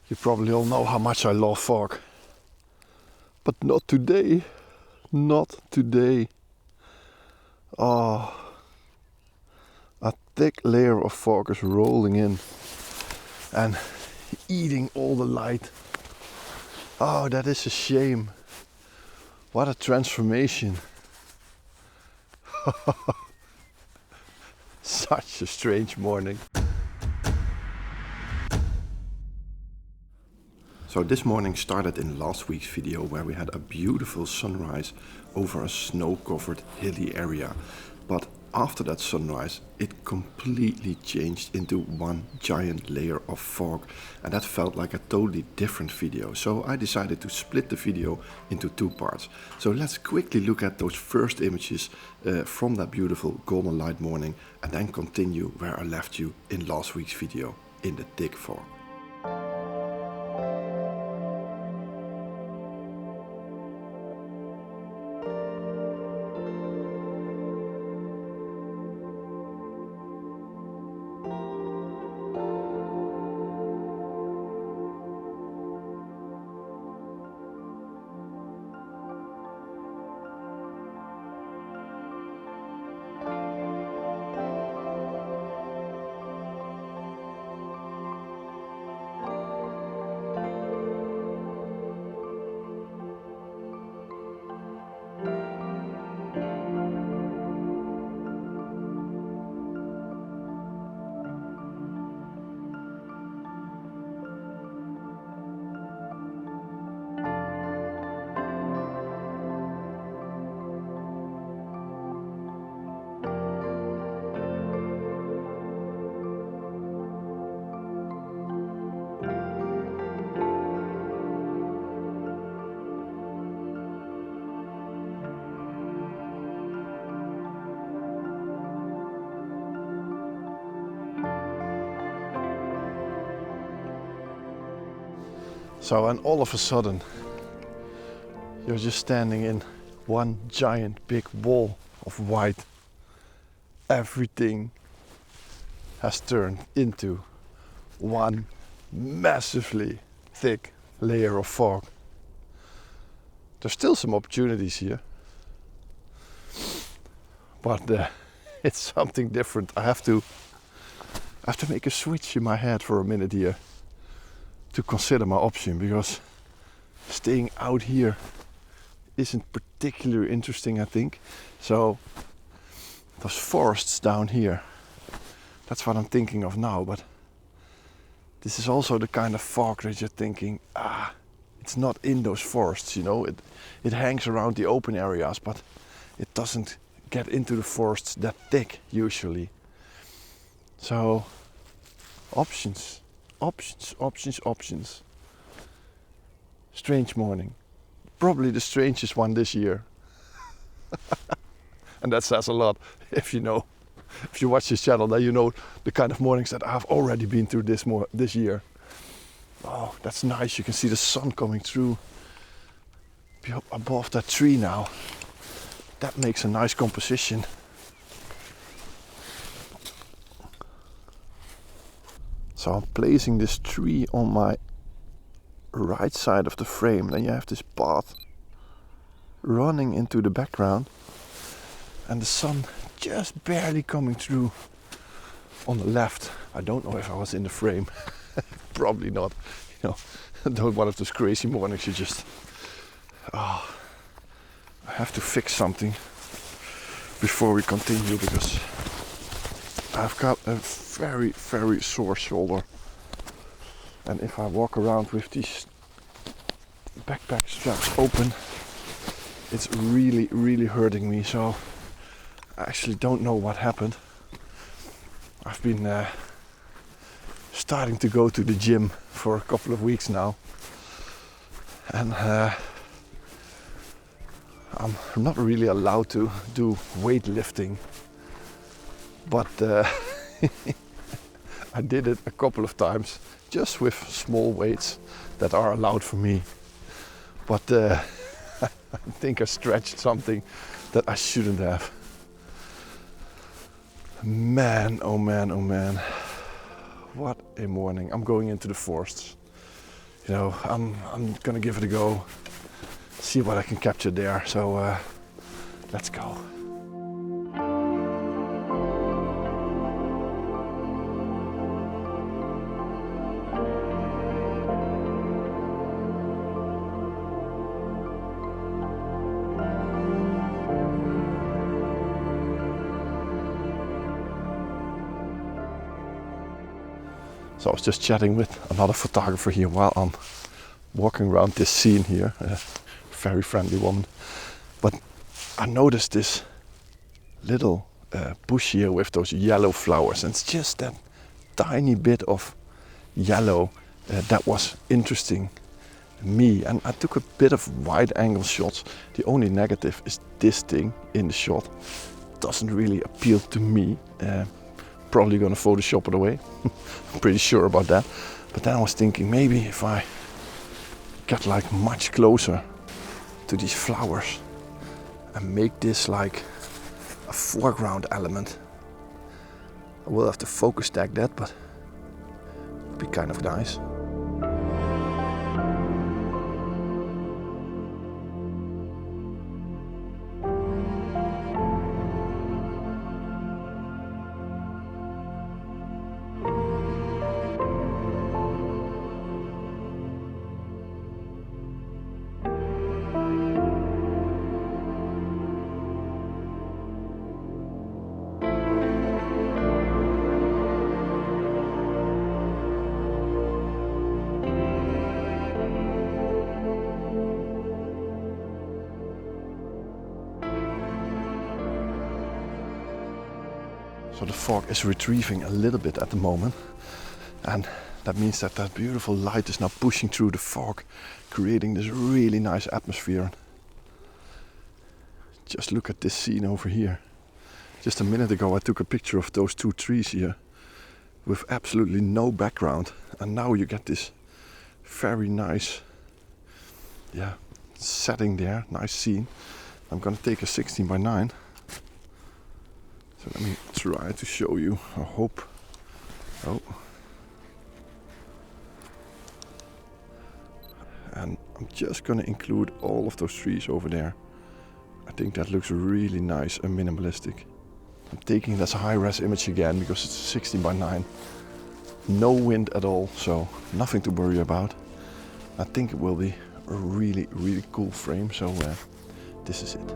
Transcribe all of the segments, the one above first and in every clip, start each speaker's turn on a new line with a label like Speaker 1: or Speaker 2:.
Speaker 1: You probably all know how much I love fog. But not today. Not today. Oh, a thick layer of fog is rolling in and eating all the light. Oh, that is a shame. What a transformation. Such a strange morning. So this morning started in last week's video where we had a beautiful sunrise over a snow-covered hilly area. But after that sunrise it completely changed into one giant layer of fog, and that felt like a totally different video. So I decided to split the video into two parts. So let's quickly look at those first images from that beautiful golden light morning, and then continue where I left you in last week's video in the thick fog. So, and all of a sudden, you're just standing in one giant big wall of white. Everything has turned into one massively thick layer of fog. There's still some opportunities here, but it's something different. I have to make a switch in my head for a minute here to consider my option, because staying out here isn't particularly interesting, I think. So those forests down here, that's what I'm thinking of now. But this is also the kind of fog that you're thinking, it's not in those forests, you know. It hangs around the open areas, but it doesn't get into the forests that thick usually. So options. Strange morning. Probably the strangest one this year. And that says a lot. If you watch this channel, then you know the kind of mornings that I've already been through this year. Oh, that's nice. You can see the sun coming through above that tree now. That makes a nice composition. So I'm placing this tree on my right side of the frame. Then you have this path running into the background, and the sun just barely coming through on the left. I don't know if I was in the frame. Probably not. You know, one of those crazy mornings you just... I have to fix something before we continue, because I've got a very, very sore shoulder, and if I walk around with these backpack straps open, it's really, really hurting me. So I actually don't know what happened. I've been starting to go to the gym for a couple of weeks now, and I'm not really allowed to do weightlifting, but I did it a couple of times just with small weights that are allowed for me. But I think I stretched something that I shouldn't have. Man, oh man, oh man. What a morning. I'm going into the forests. you know, I'm gonna give it a go, see what I can capture there. So let's go. So I was just chatting with another photographer here while I'm walking around this scene here, a very friendly woman. But I noticed this little bush here with those yellow flowers, and it's just that tiny bit of yellow that was interesting me. And I took a bit of wide angle shots. The only negative is this thing in the shot doesn't really appeal to me. Probably gonna Photoshop it away. I'm pretty sure about that. But then I was thinking, maybe if I get like much closer to these flowers and make this like a foreground element. I will have to focus tag that, but it'd be kind of nice. So the fog is retrieving a little bit at the moment, and that means that that beautiful light is now pushing through the fog, creating this really nice atmosphere. Just look at this scene over here. Just a minute ago I took a picture of those two trees here with absolutely no background, and now you get this very nice setting there, nice scene. I'm gonna take a 16:9. So let me try to show you. I hope. Oh. And I'm just gonna include all of those trees over there. I think that looks really nice and minimalistic. I'm taking it as a high-res image again because it's 16:9. No wind at all, so nothing to worry about. I think it will be a really, really cool frame. So this is it.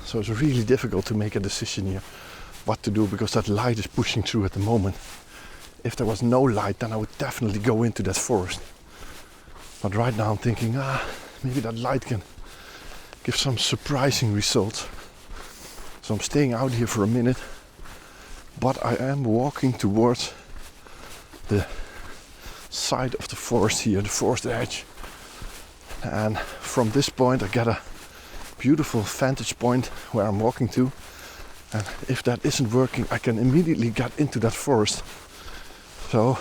Speaker 1: So it's really difficult to make a decision here what to do, because that light is pushing through at the moment. If there was no light, then I would definitely go into that forest. But right now I'm thinking, maybe that light can give some surprising results. So I'm staying out here for a minute, but I am walking towards the side of the forest here, the forest edge. And from this point I get a beautiful vantage point where I'm walking to, and if that isn't working I can immediately get into that forest. So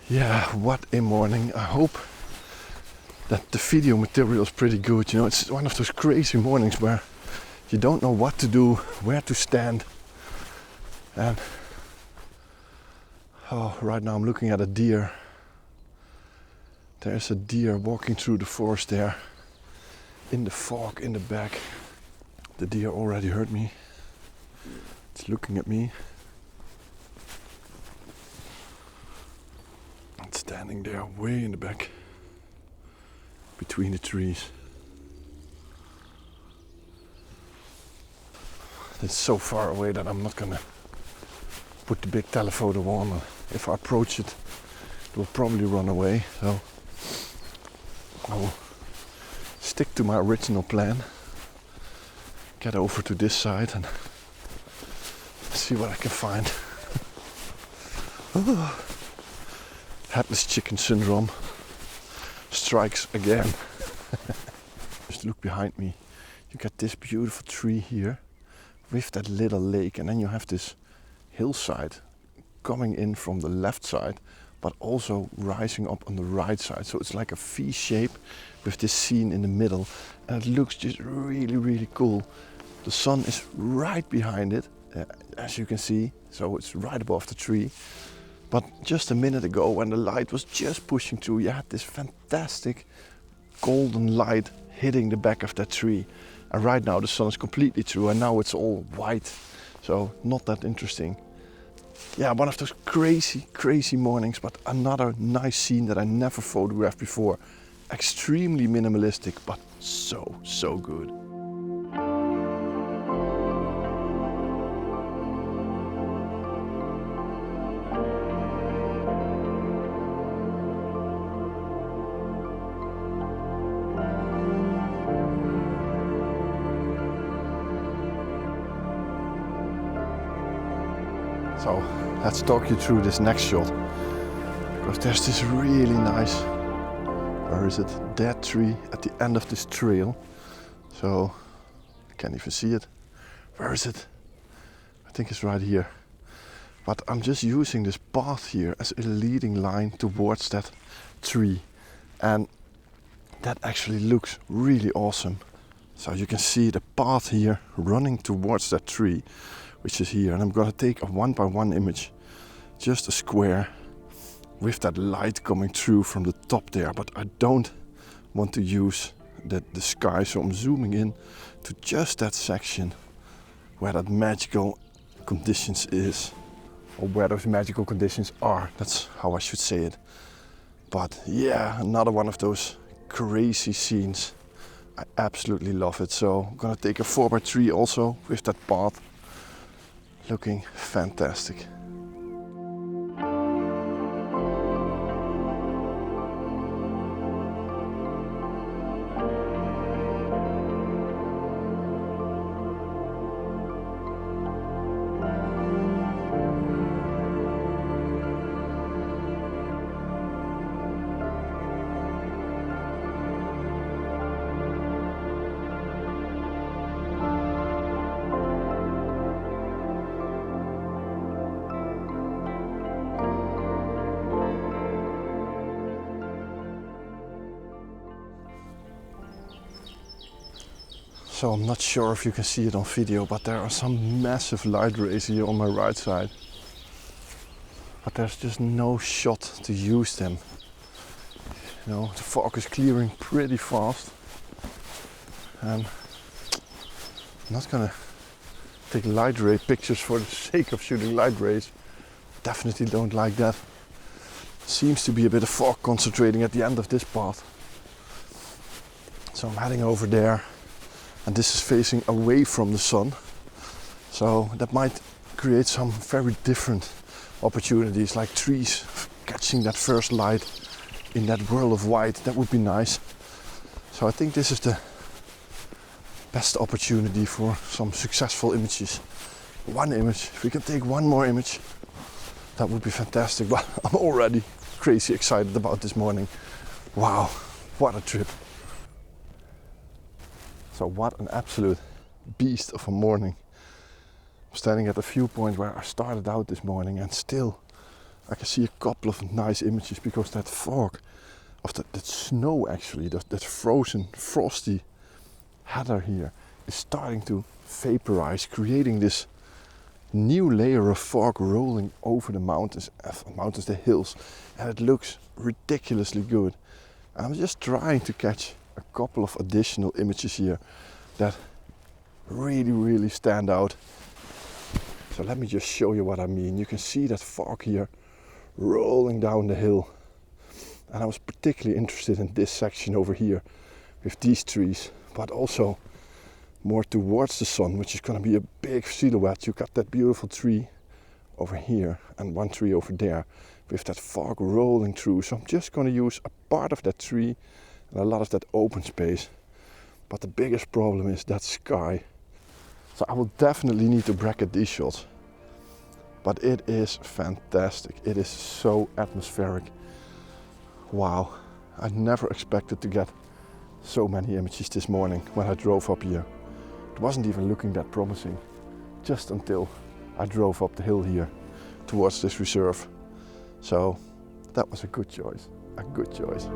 Speaker 1: yeah, what a morning. I hope that the video material is pretty good. You know, it's one of those crazy mornings where you don't know what to do, where to stand. And right now I'm looking at a deer. There's a deer walking through the forest there. In the fog in the back. The deer already heard me. It's looking at me. It's standing there way in the back between the trees. It's so far away that I'm not gonna put the big telephoto on. If I approach it, it will probably run away. So I will stick to my original plan, get over to this side and see what I can find. Headless chicken syndrome strikes again. Just look behind me. You get this beautiful tree here with that little lake, and then you have this hillside coming in from the left side but also rising up on the right side. So it's like a V shape with this scene in the middle, and it looks just really, really cool. The sun is right behind it, as you can see, so it's right above the tree. But just a minute ago, when the light was just pushing through, you had this fantastic golden light hitting the back of that tree. And right now the sun is completely through, and now it's all white, so not that interesting. Yeah, one of those crazy, crazy mornings, but another nice scene that I never photographed before. Extremely minimalistic, but so good. So let's talk you through this next shot, because there's this really nice, where is it, dead tree at the end of this trail. So I can't even see it. Where is it? I think it's right here. But I'm just using this path here as a leading line towards that tree, and that actually looks really awesome. So you can see the path here running towards that tree, which is here, and I'm gonna take a 1x1 image, just a square with that light coming through from the top there, but I don't want to use the sky, so I'm zooming in to just that section where that magical conditions is, or where those magical conditions are. That's how I should say it. But yeah, another one of those crazy scenes. I absolutely love it. So I'm gonna take a 4x3 also with that path. Looking fantastic. So I'm not sure if you can see it on video, but there are some massive light rays here on my right side. But there's just no shot to use them. You know, the fog is clearing pretty fast. And I'm not gonna take light ray pictures for the sake of shooting light rays. Definitely don't like that. Seems to be a bit of fog concentrating at the end of this path. So I'm heading over there. And this is facing away from the sun, so that might create some very different opportunities, like trees catching that first light in that whirl of white. That would be nice. So I think this is the best opportunity for some successful images. One image, if we can take one more image, that would be fantastic. But I'm already crazy excited about this morning. Wow, what a trip. So what an absolute beast of a morning. I'm standing at a viewpoint where I started out this morning, and still I can see a couple of nice images, because that fog of that snow, actually, that frozen, frosty heather here is starting to vaporize, creating this new layer of fog rolling over the mountains, the hills, and it looks ridiculously good. I'm just trying to catch a couple of additional images here that really stand out. So let me just show you what I mean. You can see that fog here rolling down the hill, and I was particularly interested in this section over here with these trees, but also more towards the sun, which is going to be a big silhouette. You got that beautiful tree over here and one tree over there with that fog rolling through. So I'm just going to use a part of that tree and a lot of that open space But the biggest problem is that sky. So I will definitely need to bracket these shots. But it is fantastic. It is so atmospheric. Wow, I never expected to get so many images this morning when I drove up here. It wasn't even looking that promising, just until I drove up the hill here towards this reserve. So that was a good choice, a good choice.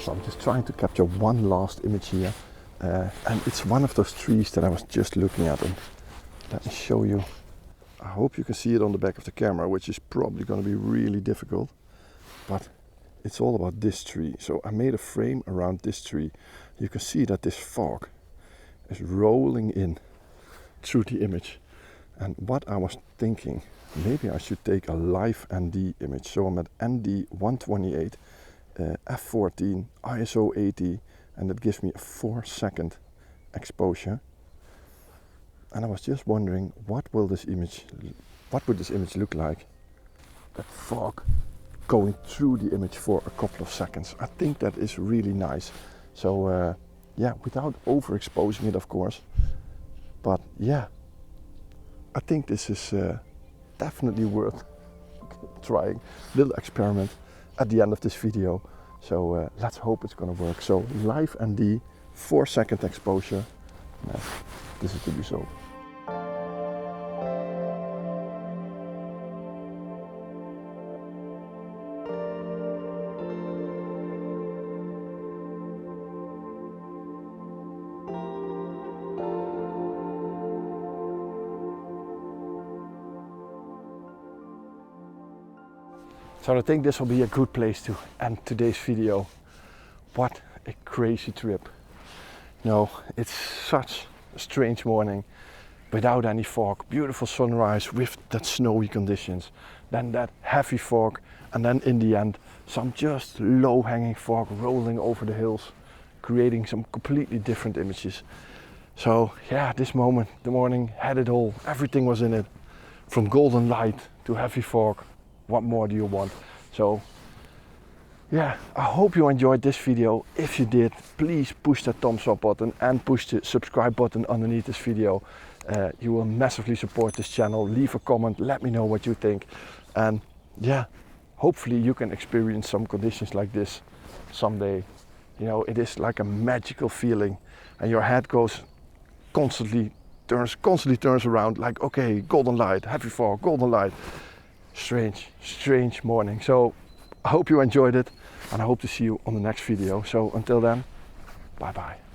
Speaker 1: So I'm just trying to capture one last image here, and it's one of those trees that I was just looking at. And let me show you. I hope you can see it on the back of the camera, which is probably going to be really difficult, but it's all about this tree. So I made a frame around this tree. You can see that this fog is rolling in through the image. And what I was thinking, maybe I should take a live ND image. So I'm at ND 128. F14, ISO 80, and that gives me a 4-second exposure. And I was just wondering, what would this image look like? That fog going through the image for a couple of seconds. I think that is really nice. So yeah, without overexposing it, of course. But yeah, I think this is definitely worth trying. Little experiment at the end of this video. So let's hope it's gonna work. So live ND, 4-second exposure. This is the result. So I think this will be a good place to end today's video. What a crazy trip. No, it's such a strange morning without any fog. Beautiful sunrise with that snowy conditions. Then that heavy fog, and then in the end some just low-hanging fog rolling over the hills, creating some completely different images. So yeah, this moment, the morning had it all. Everything was in it. From golden light to heavy fog. What more do you want? So yeah, I hope you enjoyed this video. If you did, please push that thumbs up button and push the subscribe button underneath this video. You will massively support this channel. Leave a comment, let me know what you think. And yeah, hopefully you can experience some conditions like this someday. You know, it is like a magical feeling, and your head goes constantly turns around like, okay, golden light, heavy fog, golden light. Strange morning. So I hope you enjoyed it, and I hope to see you on the next video. So until then, bye bye.